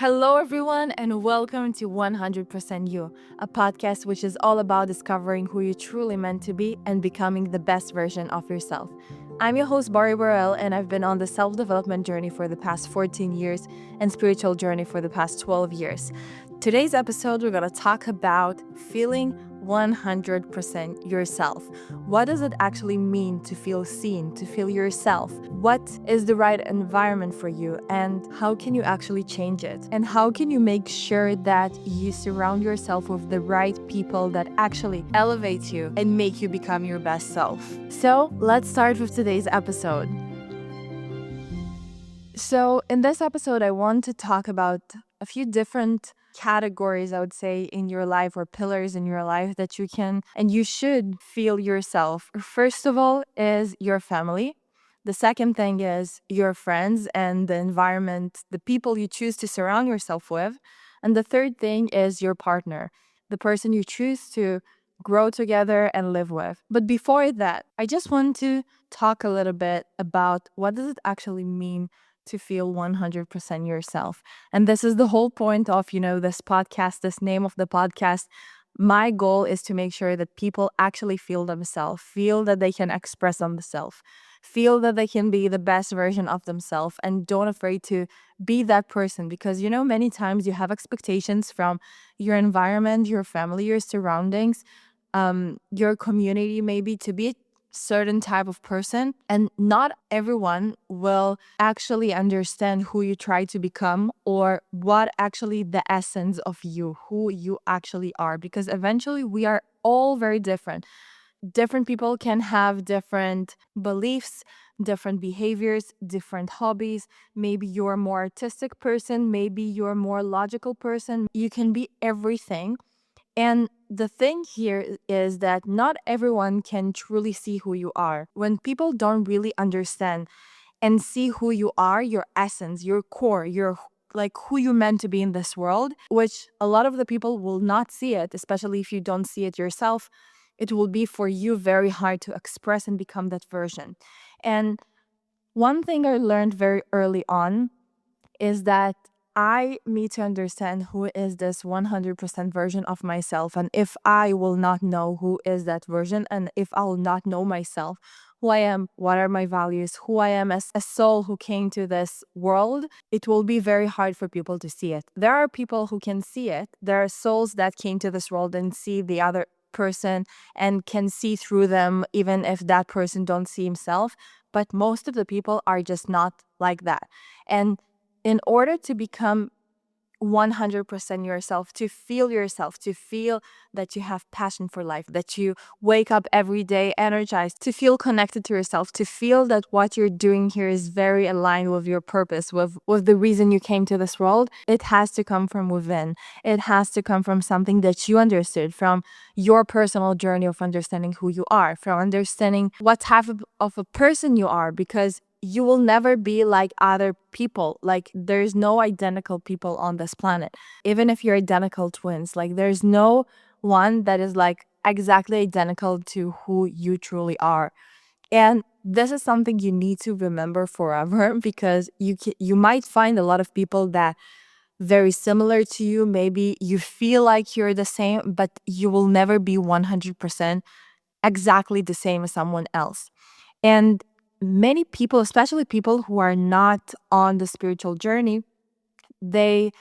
Hello, everyone, and welcome to 100% You, a podcast which is all about discovering who you're truly meant to be and becoming the best version of yourself. I'm your host, Bari, and I've been on the self development journey for the past 14 years and spiritual journey for the past 12 years. Today's episode, we're going to talk about feeling 100% yourself. What does it actually mean to feel seen, to feel yourself? What is the right environment for you, and how can you actually change it? And how can you make sure that you surround yourself with the right people that actually elevate you and make you become your best self? So, let's start with today's episode. So, in this episode, I want to talk about a few different categories, I would say, in your life or pillars in your life that you can and you should feel yourself. First of all, is your family. The second thing is your friends and the environment, the people you choose to surround yourself with. And the third thing is your partner, the person you choose to grow together and live with. But before that, I just want to talk a little bit about what does it actually mean to feel 100% yourself. And this is the whole point of, this podcast, this name of the podcast. My goal is to make sure that people actually feel themselves, feel that they can express themselves, feel that they can be the best version of themselves, and don't afraid to be that person. Because, many times you have expectations from your environment, your family, your surroundings, your community, maybe to be certain type of person, and not everyone will actually understand who you try to become or what actually the essence of you, who you actually are, because eventually we are all very different people can have different beliefs, different behaviors, different hobbies. Maybe you're a more artistic person, maybe you're a more logical person. You can be everything. And the thing here is that not everyone can truly see who you are. When people don't really understand and see who you are, your essence, your core, your like who you're meant to be in this world, which a lot of the people will not see it, especially if you don't see it yourself, it will be for you very hard to express and become that version. And one thing I learned very early on is that I need to understand who is this 100% version of myself. And if I will not know who is that version, and if I will not know myself, who I am, what are my values, who I am as a soul who came to this world, it will be very hard for people to see it. There are people who can see it. There are souls that came to this world and see the other person and can see through them, even if that person don't see himself. But most of the people are just not like that. And in order to become 100% yourself, to feel that you have passion for life, that you wake up every day energized, to feel connected to yourself, to feel that what you're doing here is very aligned with your purpose, with the reason you came to this world, it has to come from within. It has to come from something that you understood, from your personal journey of understanding who you are, from understanding what type of a person you are, because you will never be like other people. Like, there's no identical people on this planet. Even if you're identical twins, like, there's no one that is like exactly identical to who you truly are. And this is something you need to remember forever, because you might find a lot of people that very similar to you. Maybe you feel like you're the same, but you will never be 100% exactly the same as someone else. And many people, especially people who are not on the spiritual journey, they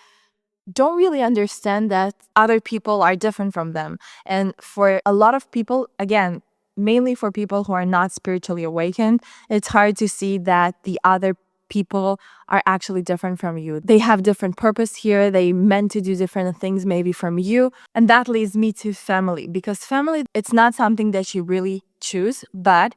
don't really understand that other people are different from them. And for a lot of people, again, mainly for people who are not spiritually awakened, it's hard to see that the other people are actually different from you. They have different purpose here. They meant to do different things maybe from you. And that leads me to family, because family, it's not something that you really choose, but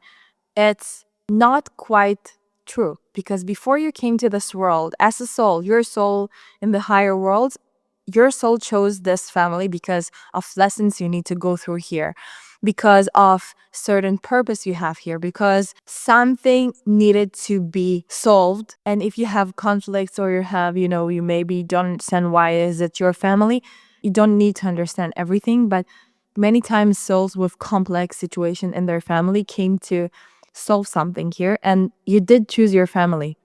it's not quite true, because before you came to this world as a soul, your soul in the higher worlds, your soul chose this family because of lessons you need to go through here, because of certain purpose you have here, because something needed to be solved. And if you have conflicts, or you have, you maybe don't understand why is it your family, you don't need to understand everything. But many times souls with complex situation in their family came to solve something here, and you did choose your family.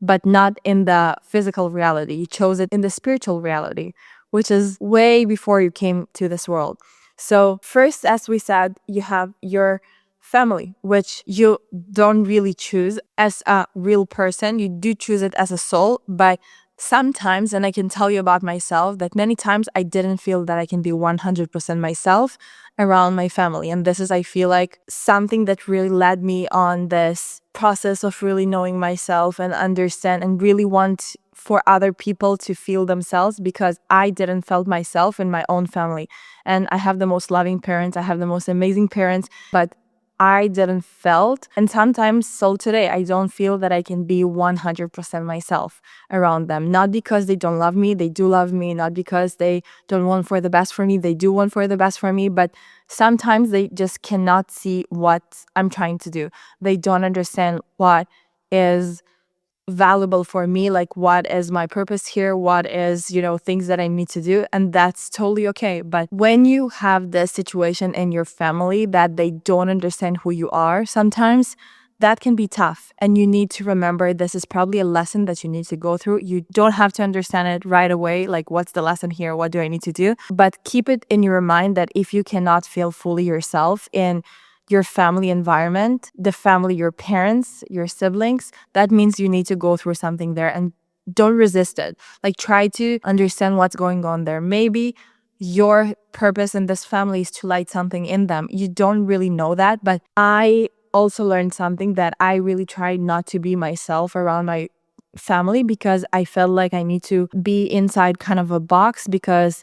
but not in the physical reality. You chose it in the spiritual reality, which is way before you came to this world. So first, as we said, you have your family, which you don't really choose as a real person. You do choose it as a soul, but sometimes, and I can tell you about myself, that many times I didn't feel that I can be 100% myself around my family. And this is, I feel like, something that really led me on this process of really knowing myself and understand and really want for other people to feel themselves, because I didn't felt myself in my own family. And I have the most loving parents, I have the most amazing parents, but I didn't felt. And sometimes, so today, I don't feel that I can be 100% myself around them. Not because they don't love me, they do love me. Not because they don't want for the best for me, they do want for the best for me. But sometimes they just cannot see what I'm trying to do. They don't understand what is valuable for me, like what is my purpose here, what is, things that I need to do, and that's totally okay. But when you have this situation in your family that they don't understand who you are, sometimes that can be tough, and you need to remember this is probably a lesson that you need to go through. You don't have to understand it right away, like what's the lesson here, what do I need to do, but keep it in your mind that if you cannot feel fully yourself in your family environment, the family, your parents, your siblings, that means you need to go through something there, and don't resist it. Like, try to understand what's going on there. Maybe your purpose in this family is to light something in them. You don't really know that, but I also learned something, that I really tried not to be myself around my family, because I felt like I need to be inside kind of a box because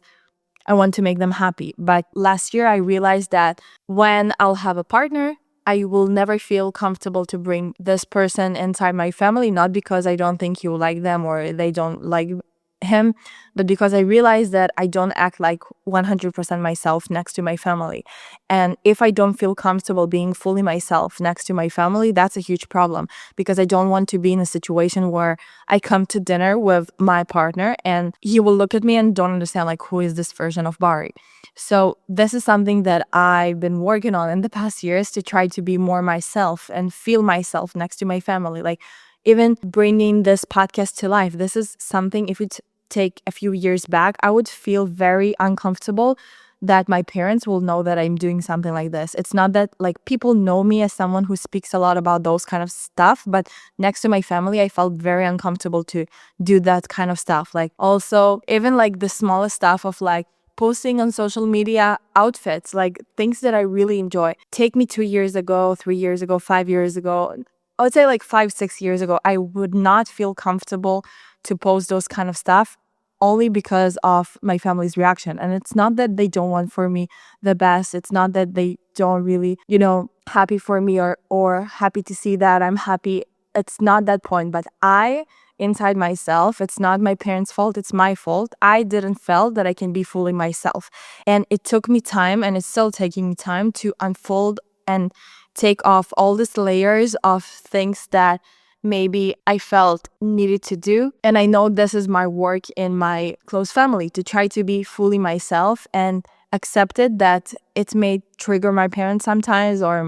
I want to make them happy. But last year I realized that when I'll have a partner, I will never feel comfortable to bring this person inside my family, not because I don't think you like them or they don't like him, but because I realized that I don't act like 100% myself next to my family. And if I don't feel comfortable being fully myself next to my family, that's a huge problem, because I don't want to be in a situation where I come to dinner with my partner and he will look at me and don't understand, like, who is this version of Bari? So this is something that I've been working on in the past years, to try to be more myself and feel myself next to my family. Like, even bringing this podcast to life, this is something, if it take a few years back, I would feel very uncomfortable that my parents will know that I'm doing something like this. It's not that, like, people know me as someone who speaks a lot about those kind of stuff, but next to my family, I felt very uncomfortable to do that kind of stuff. Like, also, even like the smallest stuff of like posting on social media outfits, like things that I really enjoy. Take me 2 years ago, 3 years ago, 5 years ago. I would say like 5, 6 years ago, I would not feel comfortable to post those kind of stuff, only because of my family's reaction. And it's not that they don't want for me the best. It's not that they don't really, happy for me or happy to see that I'm happy. It's not that point. But I, inside myself, it's not my parents' fault, it's my fault. I didn't feel that I can be fully myself. And it took me time, and it's still taking me time, to unfold and take off all these layers of things that maybe I felt needed to do. And I know this is my work in my close family, to try to be fully myself and accepted that it may trigger my parents sometimes, or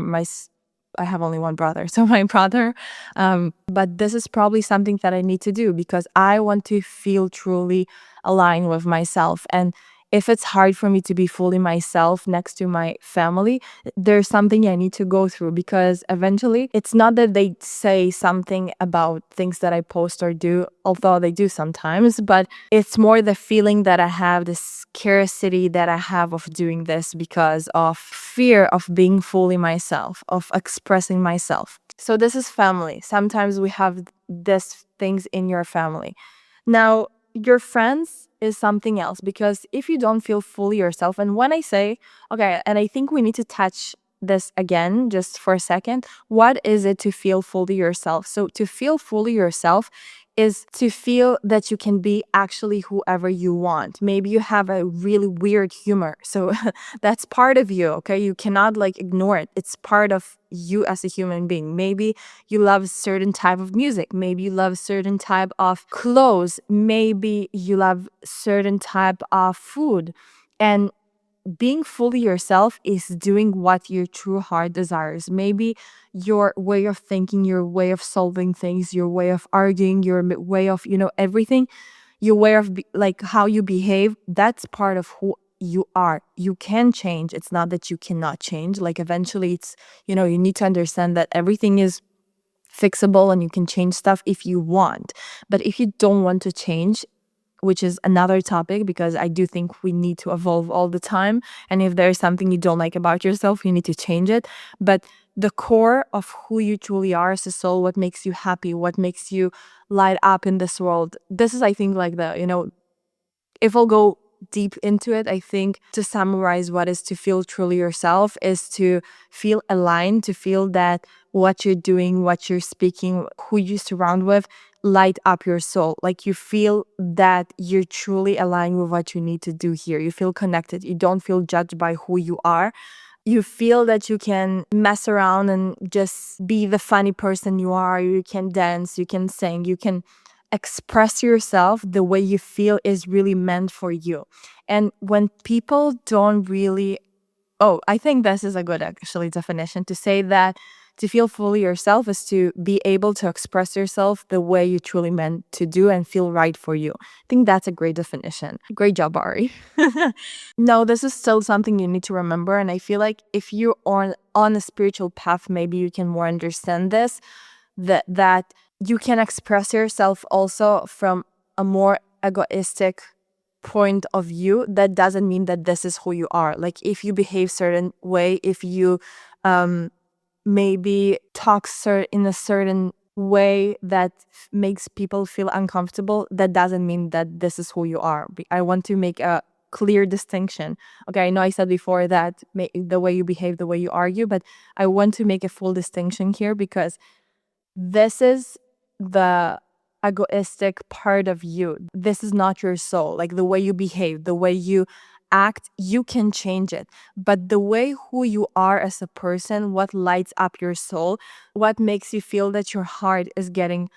I have only one brother, so my brother. But this is probably something that I need to do, because I want to feel truly aligned with myself. And if it's hard for me to be fully myself next to my family, there's something I need to go through, because eventually it's not that they say something about things that I post or do, although they do sometimes, but it's more the feeling that I have, the scarcity that I have of doing this, because of fear of being fully myself, of expressing myself. So this is family. Sometimes we have these things in your family. Now, your friends is something else, because if you don't feel fully yourself, and when I say, okay, and I think we need to touch this again just for a second, what is it to feel fully yourself? So to feel fully yourself is to feel that you can be actually whoever you want. Maybe you have a really weird humor, so that's part of you, okay? You cannot like ignore it. It's part of you as a human being. Maybe you love a certain type of music. Maybe you love a certain type of clothes. Maybe you love certain type of food. And being fully yourself is doing what your true heart desires. Maybe your way of thinking, your way of solving things, your way of arguing, your way of, everything, your way of like how you behave, that's part of who you are. You can change. It's not that you cannot change. Like eventually it's, you need to understand that everything is fixable and you can change stuff if you want. But if you don't want to change, which is another topic, because I do think we need to evolve all the time. And if there's something you don't like about yourself, you need to change it. But the core of who you truly are as a soul, what makes you happy, what makes you light up in this world, this is, I think, like if I'll go deep into it, I think to summarize what is to feel truly yourself is to feel aligned, to feel that what you're doing, what you're speaking, who you surround with, light up your soul. Like you feel that you're truly aligned with what you need to do here. You feel connected. You don't feel judged by who you are. You feel that you can mess around and just be the funny person you are. You can dance, you can sing, you can express yourself the way you feel is really meant for you. And when people don't really, I think this is a good actually definition to say that to feel fully yourself is to be able to express yourself the way you truly meant to do and feel right for you. I think that's a great definition. Great job, Bari. No, this is still something you need to remember. And I feel like if you're on a spiritual path, maybe you can more understand this, that you can express yourself also from a more egoistic point of view. That doesn't mean that this is who you are. Like if you behave certain way, if you maybe talk in a certain way that makes people feel uncomfortable, that doesn't mean that this is who you are. I want to make a clear distinction. Okay, I know I said before that the way you behave, the way you argue, but I want to make a full distinction here because this is the egoistic part of you. This is not your soul. Like the way you behave, the way you act, you can change it. But the way who you are as a person, what lights up your soul, what makes you feel that your heart is getting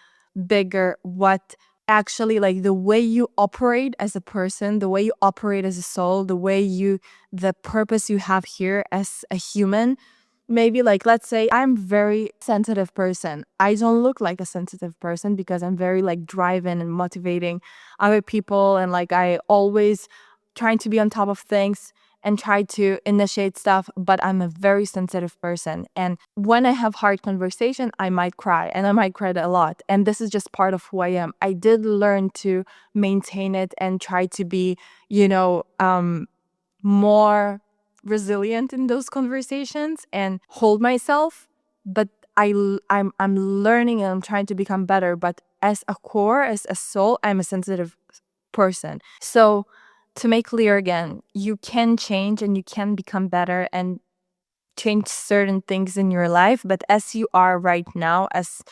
bigger, what actually like the way you operate as a person, the way you operate as a soul, the purpose you have here as a human. Maybe like, let's say I'm very sensitive person. I don't look like a sensitive person because I'm very like driving and motivating other people. And like, I always trying to be on top of things and try to initiate stuff, but I'm a very sensitive person. And when I have hard conversation, I might cry and I might cry a lot. And this is just part of who I am. I did learn to maintain it and try to be, more resilient in those conversations and hold myself. But I'm learning and I'm trying to become better. But as a core, as a soul, I'm a sensitive person. So to make clear again, you can change and you can become better and change certain things in your life. But as you are right now, as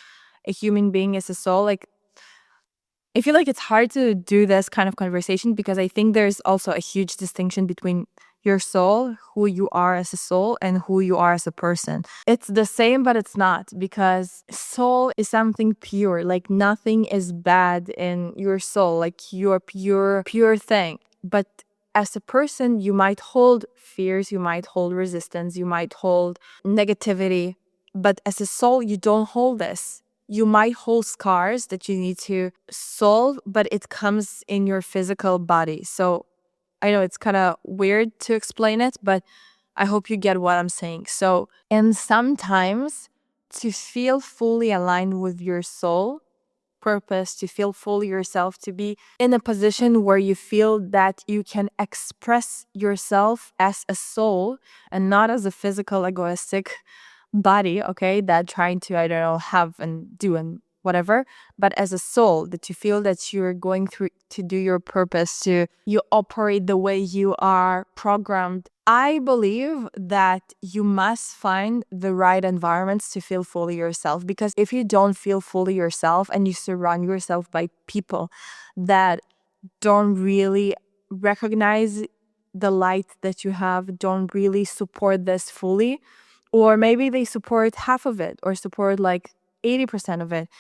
a human being, as a soul, like I feel like it's hard to do this kind of conversation because I think there's also a huge distinction between your soul, who you are as a soul, and who you are as a person. It's the same, but it's not, because soul is something pure. Like nothing is bad in your soul. Like you're pure thing. But as a person, you might hold fears, you might hold resistance, you might hold negativity. But as a soul, you don't hold this. You might hold scars that you need to solve, but it comes in your physical body. So I know it's kind of weird to explain it, but I hope you get what I'm saying. So, and sometimes to feel fully aligned with your soul purpose, to feel fully yourself, to be in a position where you feel that you can express yourself as a soul and not as a physical egoistic body, okay, that trying to, I don't know, have and do and whatever, but as a soul, that you feel that you're going through to do your purpose, to you operate the way you are programmed. I believe that you must find the right environments to feel fully yourself, because if you don't feel fully yourself and you surround yourself by people that don't really recognize the light that you have, don't really support this fully, or maybe they support half of it or support like 80% of it,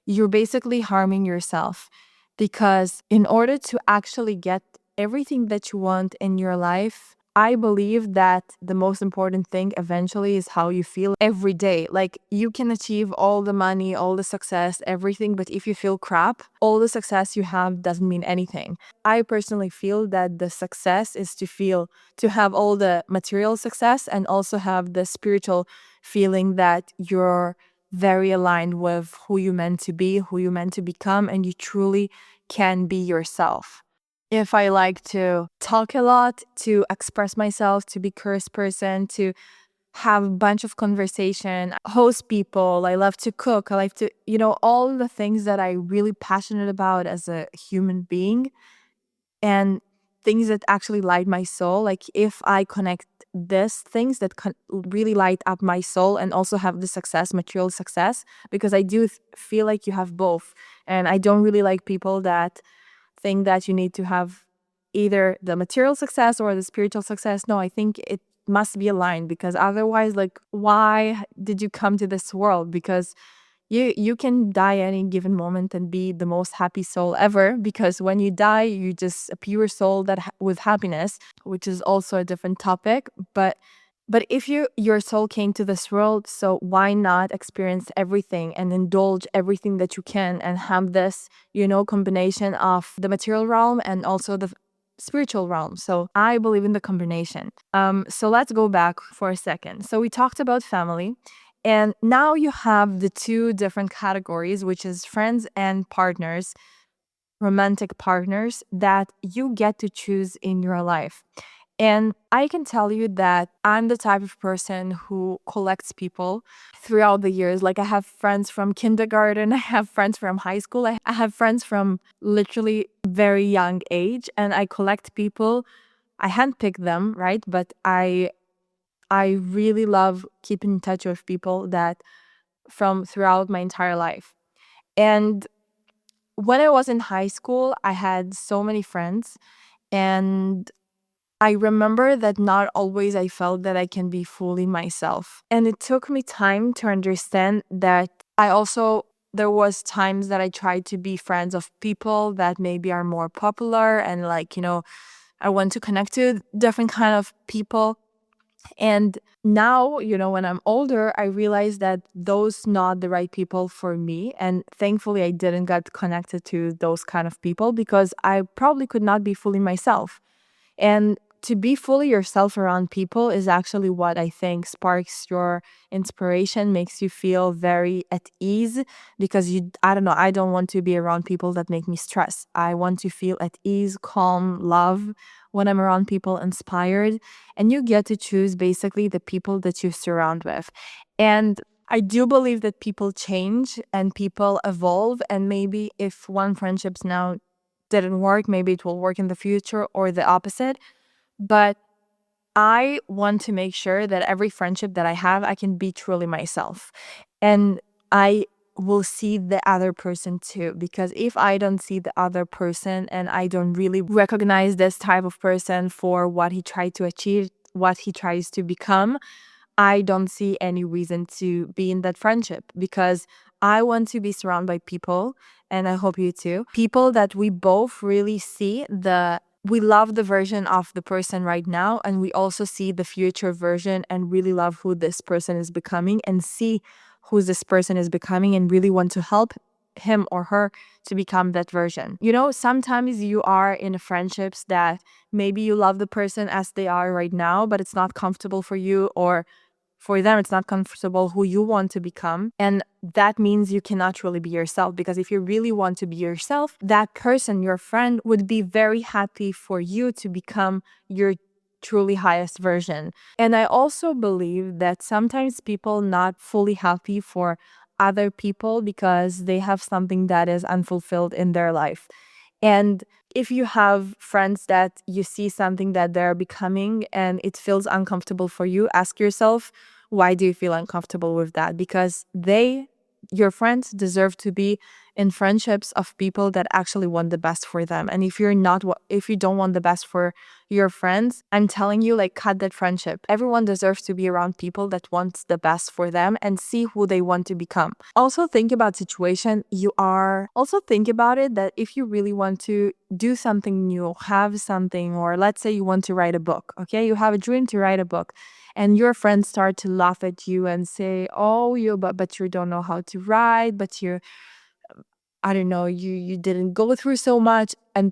you're basically harming yourself. Because in order to actually get everything that you want in your life, I believe that the most important thing eventually is how you feel every day. Like, you can achieve all the money, all the success, everything, but if you feel crap, all the success you have doesn't mean anything. I personally feel that the success is to have all the material success and also have the spiritual feeling that you're very aligned with who you meant to be, who you meant to become, and you truly can be yourself. If I like to talk a lot, to express myself, to be curious person, to have a bunch of conversation, host people, I love to cook, I like to, all the things that I really passionate about as a human being, and things that actually light my soul. Like, if I connect these things that really light up my soul and also have the success, material success, because I do feel like you have both. And I don't really like people that think that you need to have either the material success or the spiritual success. No, I think it must be aligned, because otherwise, like, why did you come to this world? Because you can die any given moment and be the most happy soul ever, because when you die, you just a pure soul that with happiness, which is also a different topic. But if your soul came to this world, so why not experience everything and indulge everything that you can and have this, combination of the material realm and also the spiritual realm. So I believe in the combination. So let's go back for a second. So we talked about family, and now you have the two different categories, which is friends and partners, romantic partners that you get to choose in your life. And I can tell you that I'm the type of person who collects people throughout the years. Like, I have friends from kindergarten, I have friends from high school, I have friends from literally very young age, and I collect people. I handpick them, right? But I really love keeping in touch with people that from throughout my entire life. And when I was in high school, I had so many friends, and I remember that not always I felt that I can be fully myself. And it took me time to understand that there was times that I tried to be friends of people that maybe are more popular, and like, I want to connect to different kind of people. And now, when I'm older, I realize that those not the right people for me. And thankfully, I didn't get connected to those kind of people, because I probably could not be fully myself. And to be fully yourself around people is actually what I think sparks your inspiration, makes you feel very at ease, because I don't know, I don't want to be around people that make me stress. I want to feel at ease, calm, love when I'm around people, inspired. And you get to choose basically the people that you surround with. And I do believe that people change and people evolve. And maybe if one friendships now didn't work, maybe it will work in the future, or the opposite. But I want to make sure that every friendship that I have, I can be truly myself. And I will see the other person too. Because if I don't see the other person and I don't really recognize this type of person for what he tried to achieve, what he tries to become, I don't see any reason to be in that friendship, because I want to be surrounded by people, and I hope you too. People that we both really see we love the version of the person right now, and we also see the future version and really love who this person is becoming, and see who this person is becoming and really want to help him or her to become that version. Sometimes you are in friendships that maybe you love the person as they are right now, but it's not comfortable for you, or for them it's not comfortable who you want to become. And that means you cannot really be yourself, because if you really want to be yourself, that person, your friend, would be very happy for you to become your truly highest version. And I also believe that sometimes people not fully happy for other people because they have something that is unfulfilled in their life. And if you have friends that you see something that they're becoming and it feels uncomfortable for you, ask yourself, why do you feel uncomfortable with that? Because your friends deserve to be in friendships of people that actually want the best for them. And if you don't want the best for your friends, I'm telling you, like, cut that friendship. Everyone deserves to be around people that want the best for them and see who they want to become. Also think about situation you are. Also think about it that if you really want to do something new, have something, or let's say you want to write a book, okay? You have a dream to write a book and your friends start to laugh at you and say, oh, but you don't know how to write, but you're, I don't know, you didn't go through so much, and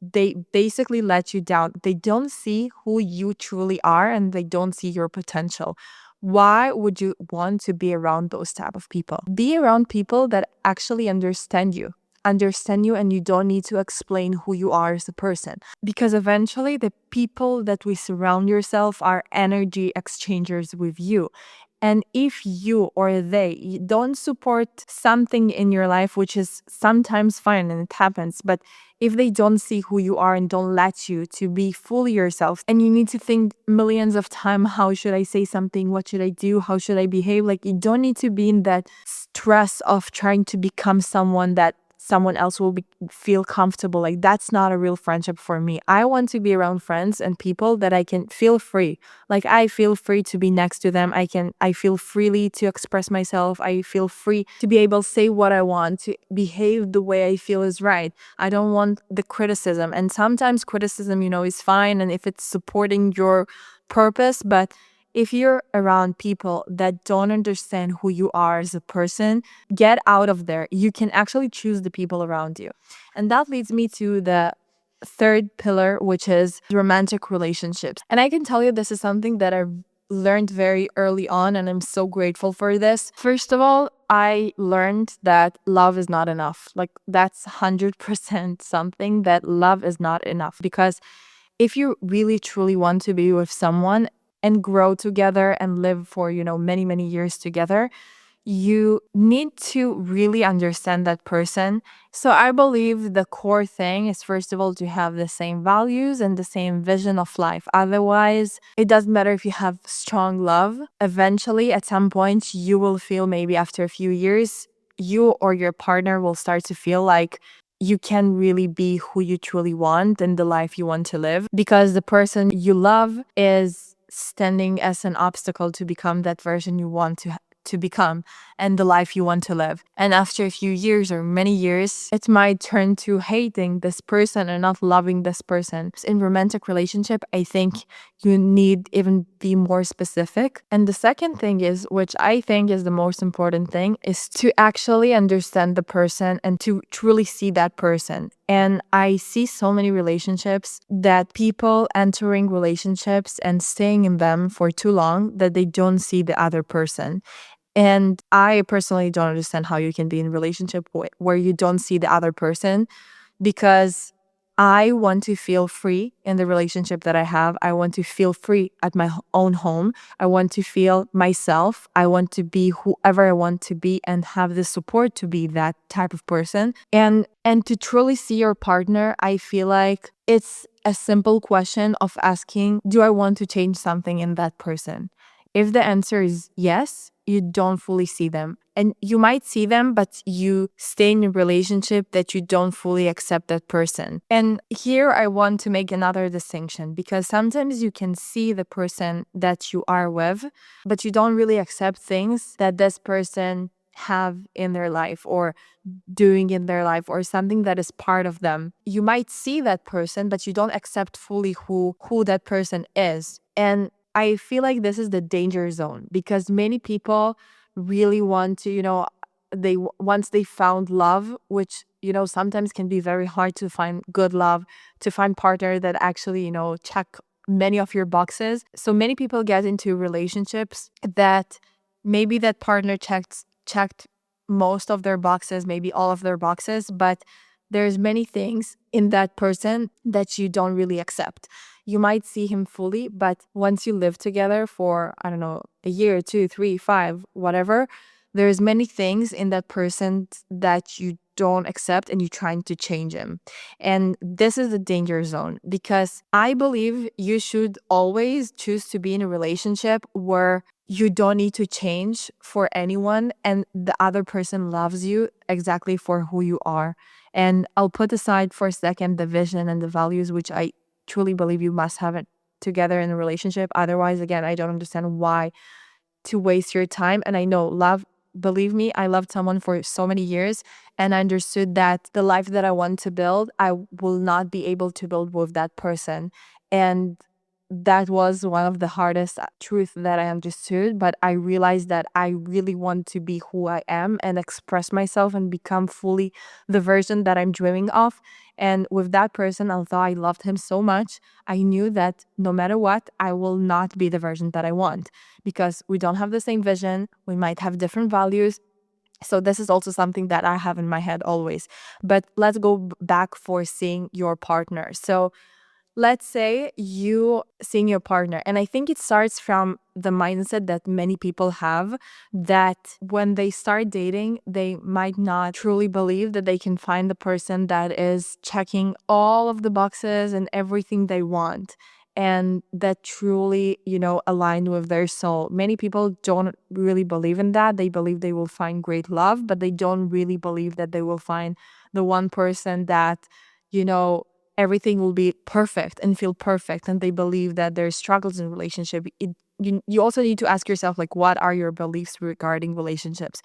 they basically let you down. They don't see who you truly are and they don't see your potential. Why would you want to be around those type of people? Be around people that actually understand you, and you don't need to explain who you are as a person, because eventually the people that we surround yourself are energy exchangers with you. And if you or they don't support something in your life, which is sometimes fine and it happens, but if they don't see who you are and don't let you to be fully yourself, and you need to think millions of times, how should I say something? What should I do? How should I behave? Like, you don't need to be in that stress of trying to become someone that someone else will feel comfortable. Like, that's not a real friendship for me. I want to be around friends and people that I can feel free. Like, I feel free to be next to them. I feel freely to express myself. I feel free to be able to say what I want, to behave the way I feel is right. I don't want the criticism. And sometimes criticism, is fine, and if it's supporting your purpose, but if you're around people that don't understand who you are as a person, get out of there. You can actually choose the people around you. And that leads me to the third pillar, which is romantic relationships. And I can tell you, this is something that I learned very early on, and I'm so grateful for this. First of all, I learned that love is not enough. Like, that's 100% something, that love is not enough. Because if you really truly want to be with someone and grow together and live for, many, many years together, you need to really understand that person. So I believe the core thing is, first of all, to have the same values and the same vision of life. Otherwise, it doesn't matter if you have strong love. Eventually, at some point, you will feel, maybe after a few years, you or your partner will start to feel like you can really be who you truly want and the life you want to live, because the person you love is standing as an obstacle to become that version you want to become and the life you want to live. And after a few years or many years, it might turn to hating this person and not loving this person. In romantic relationship, I think you need even be more specific. And the second thing is, which I think is the most important thing, is to actually understand the person and to truly see that person. And I see so many relationships that people entering relationships and staying in them for too long, that they don't see the other person. And I personally don't understand how you can be in a relationship where you don't see the other person, because I want to feel free in the relationship that I have. I want to feel free at my own home. I want to feel myself. I want to be whoever I want to be and have the support to be that type of person. And to truly see your partner, I feel like it's a simple question of asking, do I want to change something in that person? If the answer is yes, you don't fully see them. And you might see them, but you stay in a relationship that you don't fully accept that person. And here I want to make another distinction, because sometimes you can see the person that you are with, but you don't really accept things that this person have in their life or doing in their life, or something that is part of them. You might see that person, but you don't accept fully who that person is. And I feel like this is the danger zone, because many people really want to, once they found love, which, sometimes can be very hard to find good love, to find partner that actually, check many of your boxes. So many people get into relationships that maybe that partner checked most of their boxes, maybe all of their boxes, but there's many things in that person that you don't really accept. You might see him fully, but once you live together for, I don't know, a year, 2, 3, 5, whatever, there's many things in that person that you don't accept and you're trying to change him. And this is the danger zone, because I believe you should always choose to be in a relationship where you don't need to change for anyone, and the other person loves you exactly for who you are. And I'll put aside for a second the vision and the values, which I truly believe you must have it together in a relationship. Otherwise, again, I don't understand why to waste your time. And I know love, believe me, I loved someone for so many years, and I understood that the life that I want to build, I will not be able to build with that person. And that was one of the hardest truth that I understood. But I realized that I really want to be who I am and express myself and become fully the version that I'm dreaming of. And with that person, although I loved him so much, I knew that no matter what, I will not be the version that I want, because we don't have the same vision. We might have different values. So this is also something that I have in my head always. But let's go back for seeing your partner. So let's say you seeing your partner, and I think it starts from the mindset that many people have, that when they start dating, they might not truly believe that they can find the person that is checking all of the boxes and everything they want, and that truly, aligned with their soul. Many people don't really believe in that. They believe they will find great love, but they don't really believe that they will find the one person that, everything will be perfect and feel perfect. And they believe that there's struggles in relationship. You also need to ask yourself, like, what are your beliefs regarding relationships?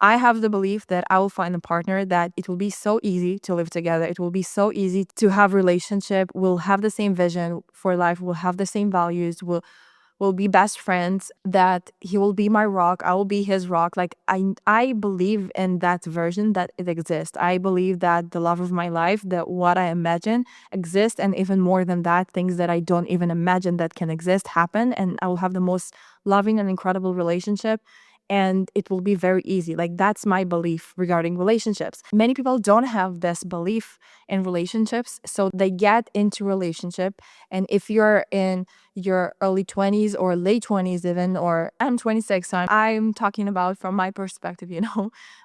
I have the belief that I will find a partner that it will be so easy to live together. It will be so easy to have relationship. We'll have the same vision for life. We'll have the same values. We'll be best friends, that he will be my rock, I will be his rock. Like, I believe in that version, that it exists. I believe that the love of my life, that what I imagine exists, and even more than that, things that I don't even imagine that can exist happen, and I will have the most loving and incredible relationship, and it will be very easy. Like, that's my belief regarding relationships. Many people don't have this belief in relationships, so they get into relationship, and if you're in your early 20s or late 20s even, or I'm 26, so I'm talking about from my perspective,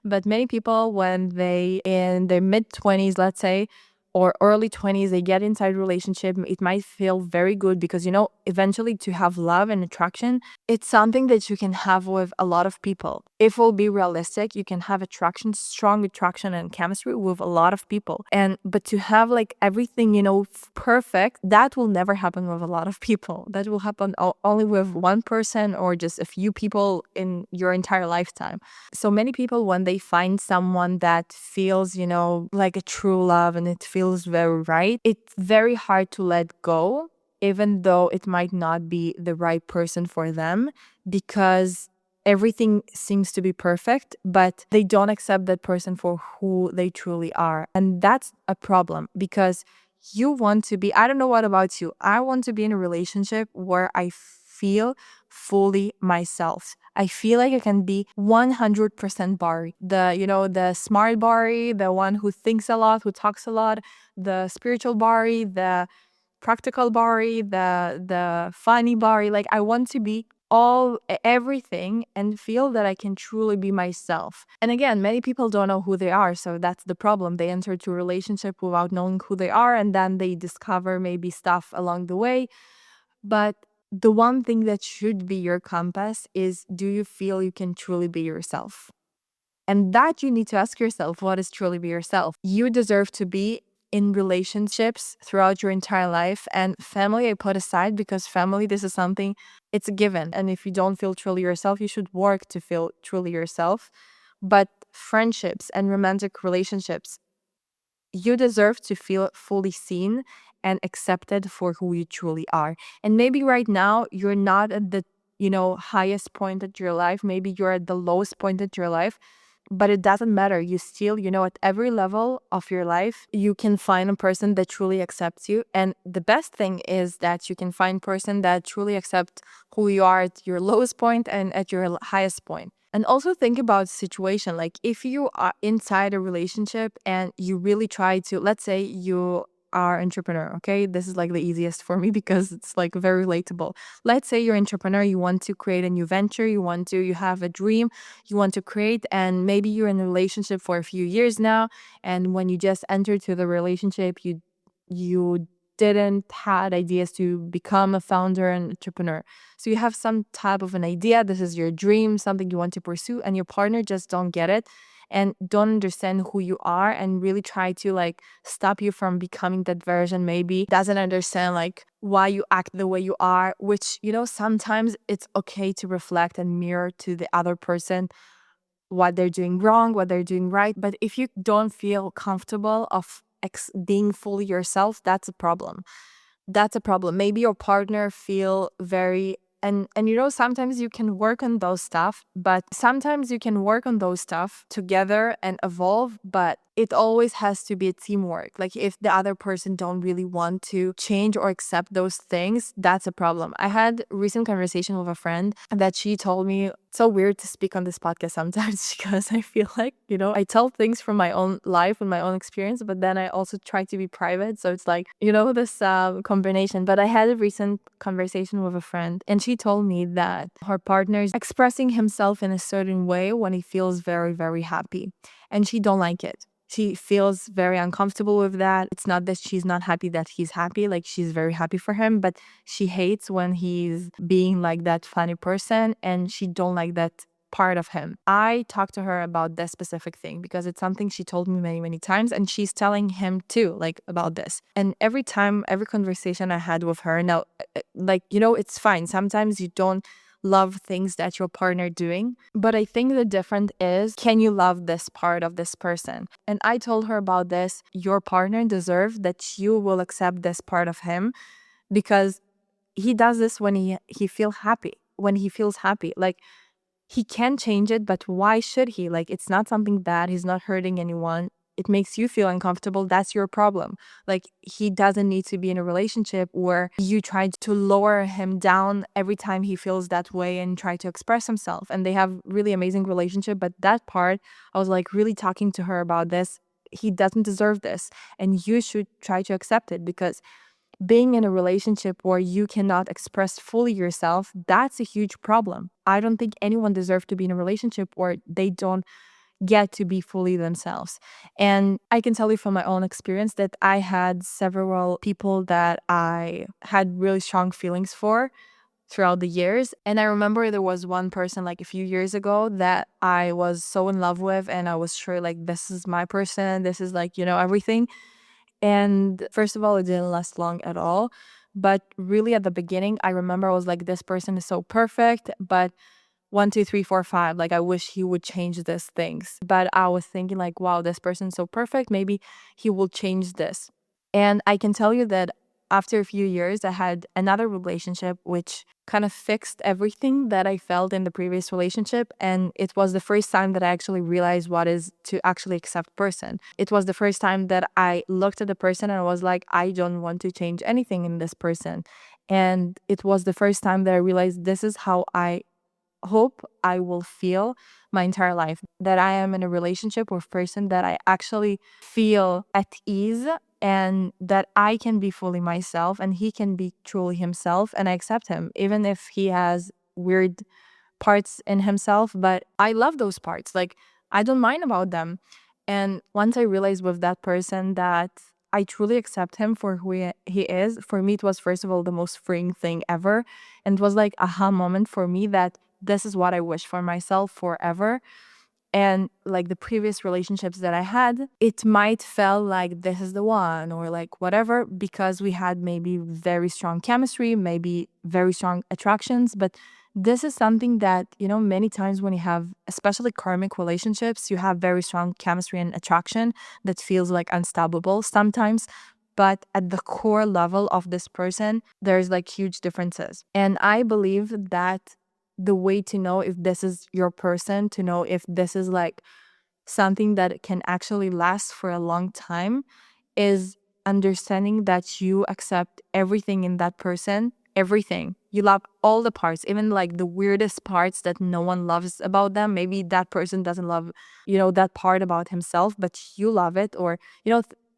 but many people, when they in their mid 20s, let's say, or early 20s, they get inside a relationship, it might feel very good, because eventually, to have love and attraction, it's something that you can have with a lot of people. If we'll be realistic, you can have attraction, strong attraction and chemistry with a lot of people. But to have like everything, perfect, that will never happen with a lot of people. That will happen only with one person or just a few people in your entire lifetime. So many people, when they find someone that feels, like a true love, and it feels very right, it's very hard to let go, even though it might not be the right person for them, because everything seems to be perfect, but they don't accept that person for who they truly are. And that's a problem, because you want to be, I don't know what about you, I want to be in a relationship where I feel fully myself. I feel like I can be 100% Bari. The smart Bari, the one who thinks a lot, who talks a lot, the spiritual Bari, the practical Bari, the funny Bari. Like, I want to be everything and feel that I can truly be myself. And again, many people don't know who they are, so that's the problem. They enter into a relationship without knowing who they are, and then they discover maybe stuff along the way. But the one thing that should be your compass is, do you feel you can truly be yourself? And that you need to ask yourself, what is truly be yourself? You deserve to be in relationships throughout your entire life. And family, I put aside, because family, this is something, it's a given. And if you don't feel truly yourself, you should work to feel truly yourself. But friendships and romantic relationships, you deserve to feel fully seen and accepted for who you truly are. And maybe right now you're not at the, highest point at your life. Maybe you're at the lowest point at your life, but it doesn't matter. You still, at every level of your life, you can find a person that truly accepts you. And the best thing is that you can find a person that truly accepts who you are at your lowest point and at your highest point. And also think about situation, like if you are inside a relationship and you really try to, let's say you are entrepreneur, okay? This is like the easiest for me because it's like very relatable. Let's say you're entrepreneur, you want to create a new venture, you have a dream, you want to create, and maybe you're in a relationship for a few years now, and when you just enter to the relationship, you didn't had ideas to become a founder and entrepreneur. So you have some type of an idea, this is your dream, something you want to pursue, and your partner just don't get it and don't understand who you are and really try to like stop you from becoming that version, maybe doesn't understand like why you act the way you are, which, sometimes it's okay to reflect and mirror to the other person what they're doing wrong, what they're doing right. But if you don't feel comfortable of being fully yourself, that's a problem. That's a problem. Maybe your partner feel very and sometimes you can work on those stuff, but sometimes you can work on those stuff together and evolve, but it always has to be a teamwork. Like if the other person don't really want to change or accept those things, that's a problem. I had a recent conversation with a friend that she told me, it's so weird to speak on this podcast sometimes because I feel like, I tell things from my own life and my own experience, but then I also try to be private. So it's like, this combination. But I had a recent conversation with a friend and she told me that her partner is expressing himself in a certain way when he feels very, very happy. And she don't like it. She feels very uncomfortable with that. It's not that she's not happy that he's happy, like she's very happy for him, but she hates when he's being like that funny person and she don't like that part of him. I talked to her about this specific thing because it's something she told me many, many times and she's telling him too, like about this. And every conversation I had with her, now, it's fine. Sometimes you don't love things that your partner doing, but I think the difference is, can you love this part of this person? And I told her about this. Your partner deserves that you will accept this part of him because he does this when he feels happy. When he feels happy, like he can change it, but why should he? Like it's not something bad. He's not hurting anyone. It makes you feel uncomfortable. That's your problem. Like he doesn't need to be in a relationship where you try to lower him down every time he feels that way and try to express himself. And they have really amazing relationship. But that part, I was like really talking to her about this. He doesn't deserve this. And you should try to accept it because being in a relationship where you cannot express fully yourself, that's a huge problem. I don't think anyone deserves to be in a relationship where they don't get to be fully themselves. And I can tell you from my own experience that I had several people that I had really strong feelings for throughout the years. And I remember there was one person like a few years ago that I was so in love with and I was sure like this is my person, this is like, everything. And first of all, it didn't last long at all. But really at the beginning, I remember I was like, this person is so perfect, but 1, 2, 3, 4, 5, like I wish he would change these things. But I was thinking like, wow, this person's so perfect, maybe he will change this. And I can tell you that after a few years, I had another relationship which kind of fixed everything that I felt in the previous relationship. And it was the first time that I actually realized what is to actually accept person. It was the first time that I looked at the person and I was like, I don't want to change anything in this person. And it was the first time that I realized this is how I hope I will feel my entire life, that I am in a relationship with a person that I actually feel at ease and that I can be fully myself and he can be truly himself and I accept him even if he has weird parts in himself, but I love those parts. Like I don't mind about them. And once I realized with that person that I truly accept him for who he is, for me it was first of all the most freeing thing ever. And it was like aha moment for me that this is what I wish for myself forever. And like the previous relationships that I had, it might feel like this is the one or like whatever, because we had maybe very strong chemistry, maybe very strong attractions. But this is something that, many times when you have, especially karmic relationships, you have very strong chemistry and attraction that feels like unstoppable sometimes. But at the core level of this person, there's like huge differences. And I believe that the way to know if this is your person, to know if this is like something that can actually last for a long time, is understanding that you accept everything in that person, everything. You love all the parts, even like the weirdest parts that no one loves about them. Maybe that person doesn't love, that part about himself, but you love it. Or,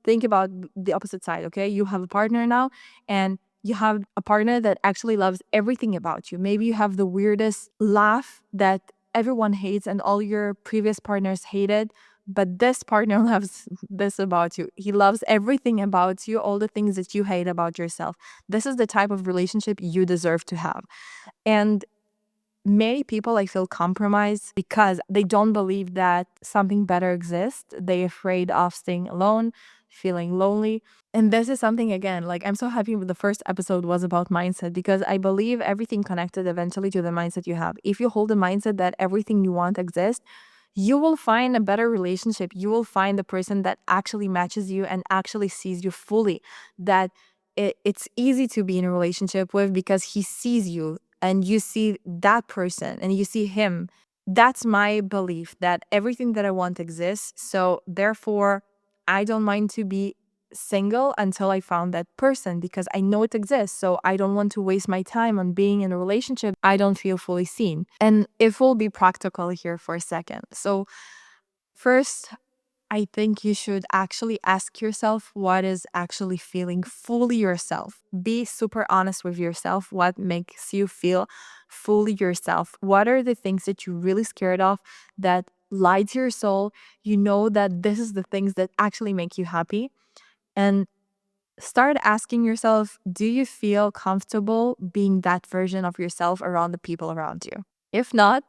think about the opposite side, okay? You have a partner now and you have a partner that actually loves everything about you. Maybe you have the weirdest laugh that everyone hates and all your previous partners hated, but this partner loves this about you. He loves everything about you, all the things that you hate about yourself. This is the type of relationship you deserve to have. And many people, I feel, compromise because they don't believe that something better exists. They're afraid of staying alone, feeling lonely. And this is something, again, like, I'm so happy with the first episode was about mindset, because I believe everything connected eventually to the mindset you have. If you hold the mindset that everything you want exists, you will find a better relationship. You will find the person that actually matches you and actually sees you fully. That it's easy to be in a relationship with because he sees you and you see that person and you see him. That's my belief, that everything that I want exists. So therefore, I don't mind to be single until I found that person, because I know it exists. So I don't want to waste my time on being in a relationship I don't feel fully seen. And if we'll be practical here for a second. So first, I think you should actually ask yourself what is actually feeling fully yourself. Be super honest with yourself. What makes you feel fully yourself? What are the things that you're really scared of that lie to your soul? You know that this is the things that actually make you happy. And start asking yourself, do you feel comfortable being that version of yourself around the people around you? If not,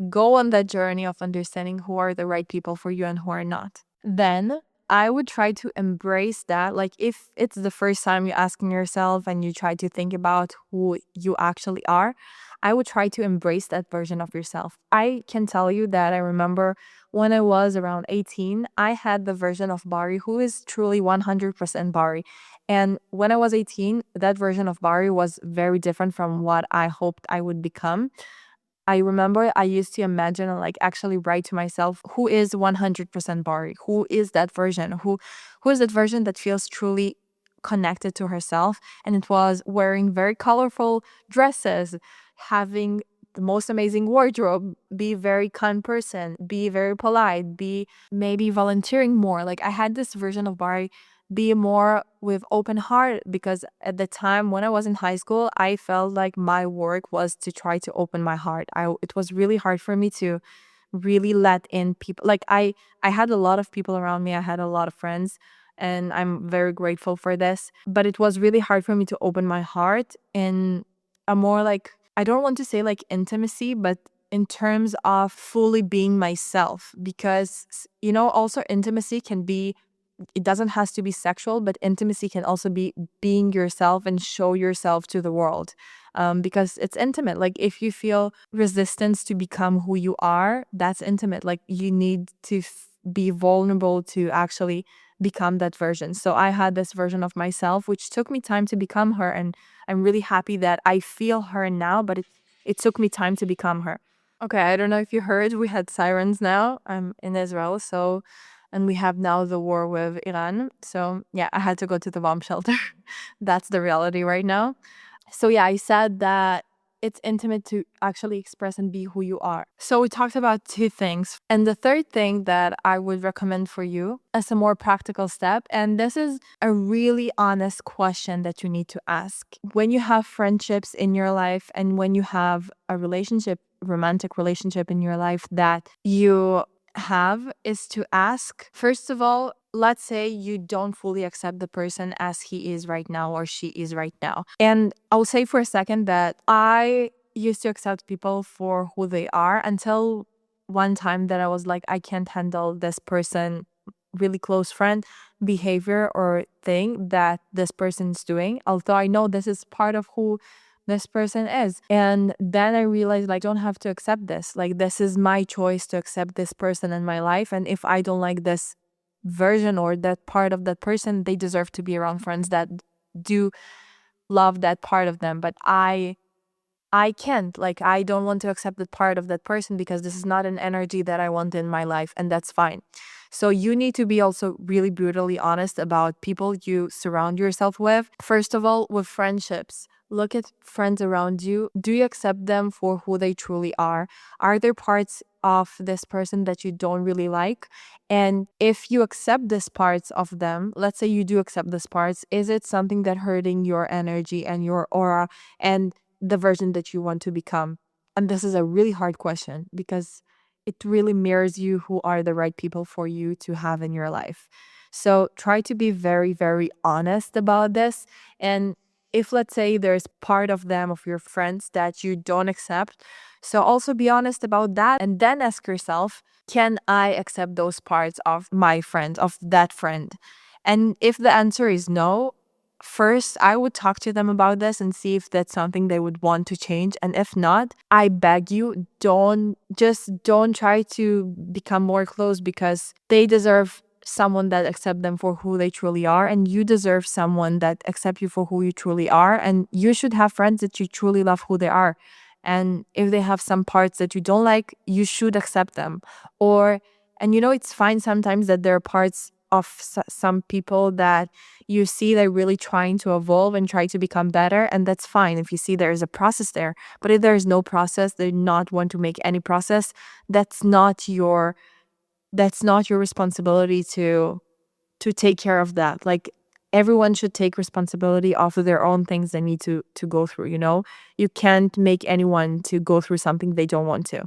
go on that journey of understanding who are the right people for you and who are not. Then I would try to embrace that. Like, if it's the first time you're asking yourself and you try to think about who you actually are, I would try to embrace that version of yourself. I can tell you that I remember when I was around 18, I had the version of Bari who is truly 100% Bari. And when I was 18, that version of Bari was very different from what I hoped I would become. I remember I used to imagine and like actually write to myself, who is 100% Bari? Who is that version? Who is that version that feels truly connected to herself? And it was wearing very colorful dresses, having the most amazing wardrobe, be a very kind person, be very polite, be maybe volunteering more. Like, I had this version of Bari, be more with open heart, because at the time when I was in high school, I felt like my work was to try to open my heart. It was really hard for me to really let in people. Like, I had a lot of people around me. I had a lot of friends, and I'm very grateful for this. But it was really hard for me to open my heart in a more, like, I don't want to say like intimacy, but in terms of fully being myself, because also intimacy can be, it doesn't has to be sexual, but intimacy can also be being yourself and show yourself to the world, because it's intimate. Like, if you feel resistance to become who you are, that's intimate. Like, you need to be vulnerable to actually become that version. So I had this version of myself, which took me time to become her, and I'm really happy that I feel her now, but it took me time to become her. Okay, I don't know if you heard, we had sirens now. I'm in Israel, so, and we have now the war with Iran. So yeah, I had to go to the bomb shelter. That's the reality right now. So yeah, I said that it's intimate to actually express and be who you are. So we talked about two things. And the third thing that I would recommend for you as a more practical step, and this is a really honest question that you need to ask. When you have friendships in your life and when you have a relationship, romantic relationship in your life that you have, is to ask, first of all, let's say you don't fully accept the person as he is right now or she is right now. And I'll say for a second that I used to accept people for who they are until one time that I was like, I can't handle this person, really close friend behavior or thing that this person's doing, although I know this is part of who this person is. And then I realized, like, I don't have to accept this. Like, this is my choice to accept this person in my life. And if I don't like this version or that part of that person, they deserve to be around friends that do love that part of them. But I can't, like, I don't want to accept the part of that person because this is not an energy that I want in my life, and that's fine. So you need to be also really brutally honest about people you surround yourself with. First of all, with friendships, look at friends around you. Do you accept them for who they truly are? Are there parts of this person that you don't really like? And if you accept these parts of them, let's say you do accept these parts, is it something that hurting your energy and your aura and the version that you want to become? And this is a really hard question because it really mirrors you who are the right people for you to have in your life. So try to be very, very honest about this. And if, let's say, there's part of them, of your friends, that you don't accept, so also be honest about that and then ask yourself, can I accept those parts of my friend, of that friend? And if the answer is no, first I would talk to them about this and see if that's something they would want to change. And if not, I beg you, don't try to become more close, because they deserve someone that accept them for who they truly are, and you deserve someone that accept you for who you truly are. And you should have friends that you truly love who they are. And if they have some parts that you don't like, you should accept them. Or, and it's fine sometimes that there are parts of some people that you see they're really trying to evolve and try to become better, and that's fine if you see there is a process there. But if there is no process, they not want to make any process, that's not your responsibility to take care of that. Like, everyone should take responsibility of their own things they need to go through. You can't make anyone to go through something they don't want to.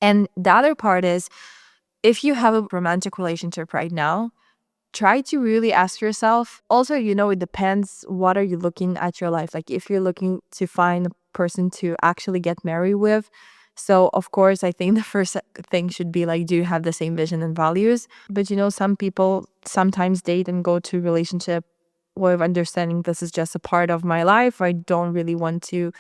And the other part is, if you have a romantic relationship right now, try to really ask yourself. Also, it depends, what are you looking at your life? Like, if you're looking to find a person to actually get married with, so of course I think the first thing should be like, do you have the same vision and values? But some people sometimes date and go to relationship with understanding, this is just a part of my life, I don't really want to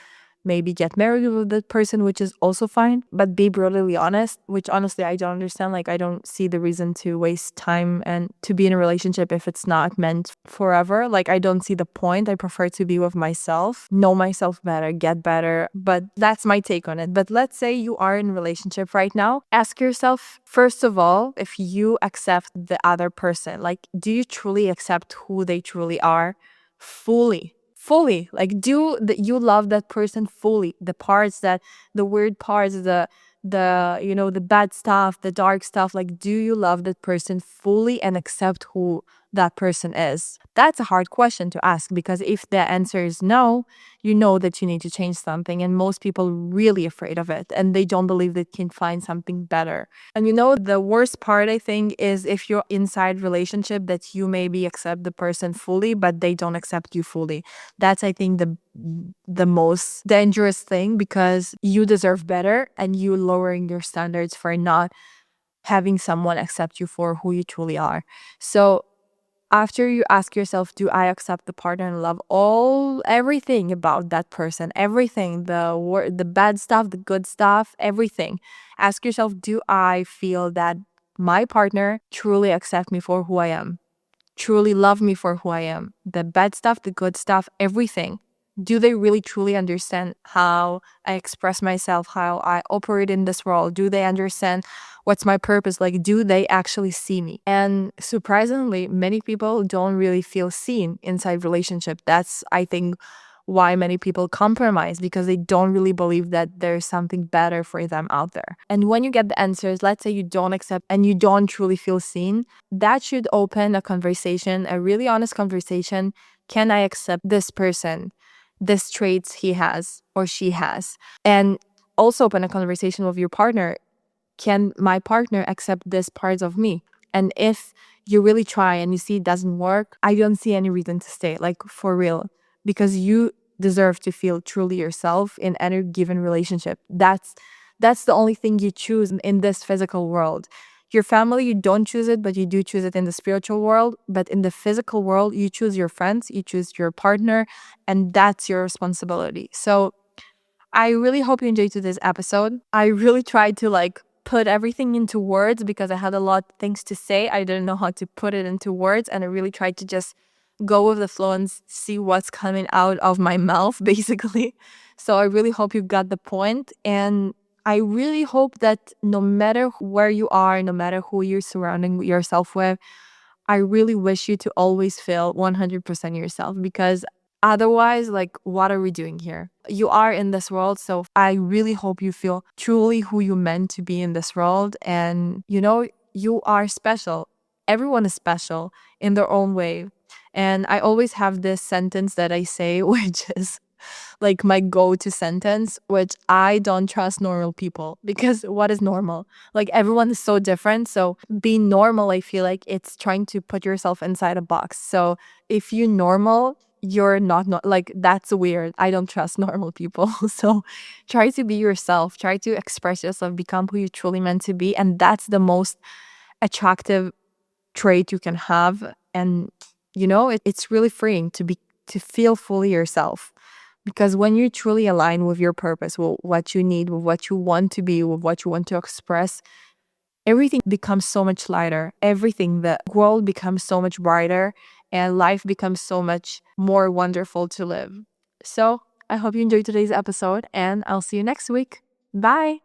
maybe get married with that person, which is also fine. But be brutally honest, which honestly I don't understand. Like, I don't see the reason to waste time and to be in a relationship if it's not meant forever. Like, I don't see the point. I prefer to be with myself, know myself better, get better. But that's my take on it. But let's say you are in a relationship right now. Ask yourself, first of all, if you accept the other person. Like, do you truly accept who they truly are? Fully, like, you love that person fully, the parts, that the weird parts, the bad stuff, the dark stuff. Like, do you love that person fully and accept who that person is? That's a hard question to ask, because if the answer is no, you know that you need to change something, and most people are really afraid of it, and they don't believe they can find something better. And the worst part, I think, is if you're inside relationship that you maybe accept the person fully, but they don't accept you fully. That's, I think, the most dangerous thing, because you deserve better, and you lowering your standards for not having someone accept you for who you truly are. So after you ask yourself, do I accept the partner and love everything about that person, everything, the bad stuff, the good stuff, everything. Ask yourself, do I feel that my partner truly accept me for who I am? Truly love me for who I am? The bad stuff, the good stuff, everything. Do they really truly understand how I express myself, how I operate in this world? Do they understand what's my purpose? Like, do they actually see me? And surprisingly, many people don't really feel seen inside relationship. That's, I think, why many people compromise, because they don't really believe that there's something better for them out there. And when you get the answers, let's say you don't accept and you don't truly feel seen, that should open a conversation, a really honest conversation. Can I accept this person, this traits he has or she has? And also open a conversation with your partner. Can my partner accept this part of me? And if you really try and you see it doesn't work, I don't see any reason to stay, like, for real, because you deserve to feel truly yourself in any given relationship. That's the only thing you choose in this physical world. Your family, you don't choose it, but you do choose it in the spiritual world. But in the physical world, you choose your friends, you choose your partner, and that's your responsibility. So I really hope you enjoyed today's episode. I really tried to put everything into words, because I had a lot of things to say. I didn't know how to put it into words, and I really tried to just go with the flow and see what's coming out of my mouth, basically. So I really hope you got the point, and I really hope that no matter where you are, no matter who you're surrounding yourself with, I really wish you to always feel 100% yourself, because otherwise, like, what are we doing here? You are in this world, so I really hope you feel truly who you meant to be in this world. And, you are special. Everyone is special in their own way. And I always have this sentence that I say, which is, like my go-to sentence, which I don't trust normal people because what is normal? Like everyone is so different. So being normal, I feel like it's trying to put yourself inside a box. So if you normal, you're not like that's weird. I don't trust normal people. So try to be yourself, try to express yourself, become who you truly meant to be. And that's the most attractive trait you can have. And it's really freeing to feel fully yourself, because when you truly align with your purpose, with what you need, with what you want to be, with what you want to express, everything becomes so much lighter. Everything, the world becomes so much brighter, and life becomes so much more wonderful to live. So I hope you enjoyed today's episode, and I'll see you next week. Bye.